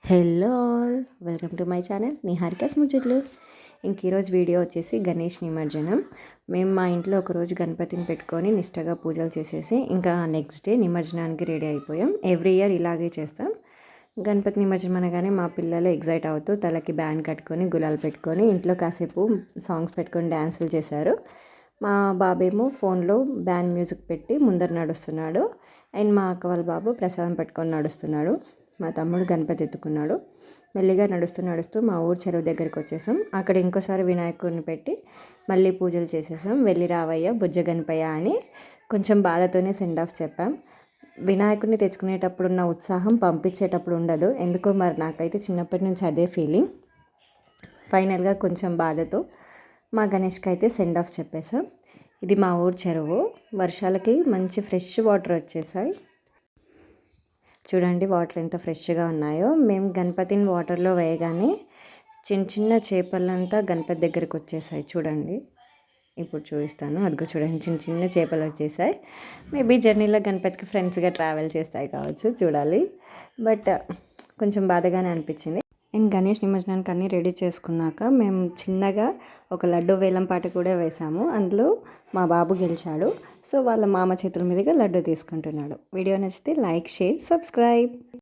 Hello all, welcome to my channel Niharika's ముచ్చట్లు. ఈరోజు video వచ్చేసి గణేష్ నిమజ్జనం. మేము మా ఇంట్లో ఒకరోజు గణపతిని పెట్టుకొని నిష్టగా పూజలు చేసేసి ఇంకా నెక్స్ట్ డే నిమజ్జనానికి రెడీ అయిపోయాం. ఎవ్రీ ఇయర్ ఇలాగే చేస్తాం. గణపతి నిమజ్జనం అనగానే మా పిల్లలు ఎగ్జైట్ అవుతూ తలకి బ్యాండ్ కట్టుకొని గులాలు పెట్టుకొని ఇంట్లో కాసేపు సాంగ్స్ పెట్టుకొని డ్యాన్సులు చేశారు. మా బాబేమో ఫోన్లో బ్యాండ్ మ్యూజిక్ పెట్టి ముందర నడుస్తున్నాడు. అండ్ మా అక్క వాళ్ళ బాబు ప్రసాదం పెట్టుకొని నడుస్తున్నాడు. మా తమ్ముడు గణపతి ఎత్తుకున్నాడు. మెల్లిగా నడుస్తూ నడుస్తూ మా ఊరు చెరువు దగ్గరికి వచ్చేసాం. అక్కడ ఇంకోసారి వినాయకుడిని పెట్టి మళ్ళీ పూజలు చేసేసాం. వెళ్ళి రావయ్య బుజ్జ గణపయ్య అని కొంచెం బాధతోనే సెండ్ ఆఫ్ చెప్పాం. వినాయకుడిని తెచ్చుకునేటప్పుడు ఉన్న ఉత్సాహం పంపించేటప్పుడు ఉండదు. ఎందుకో మరి నాకైతే చిన్నప్పటి నుంచి అదే ఫీలింగ్. ఫైనల్గా కొంచెం బాధతో మా గణేష్కి అయితే సెండ్ ఆఫ్ చెప్పేసాం. ఇది మా ఊరు చెరువు. వర్షాలకి మంచి ఫ్రెష్ వాటర్ వచ్చేసాయి. చూడండి వాటర్ ఎంత ఫ్రెష్గా ఉన్నాయో. మేము గణపతిని వాటర్లో వేయగానే చిన్న చిన్న చేపలంతా గణపతి దగ్గరికి వచ్చేసాయి. చూడండి, ఇప్పుడు చూపిస్తాను. అదిగో చూడండి, చిన్న చిన్న చేపలు వచ్చేసాయి. మేబీ జర్నీలో గణపతికి ఫ్రెండ్స్గా ట్రావెల్ చేస్తాయి కావచ్చు, చూడాలి. బట్ కొంచెం బాధగానే అనిపించింది. అండ్ గణేష్ నిమజ్జనానికి అన్నీ రెడీ చేసుకున్నాక మేము చిన్నగా ఒక లడ్డు వేలం పాట కూడా వేసాము. అందులో మా బాబు గెలిచాడు. సో వాళ్ళ మామ చేతుల మీదుగా లడ్డు తీసుకుంటున్నాడు. వీడియో నచ్చితే లైక్, షేర్, సబ్స్క్రైబ్.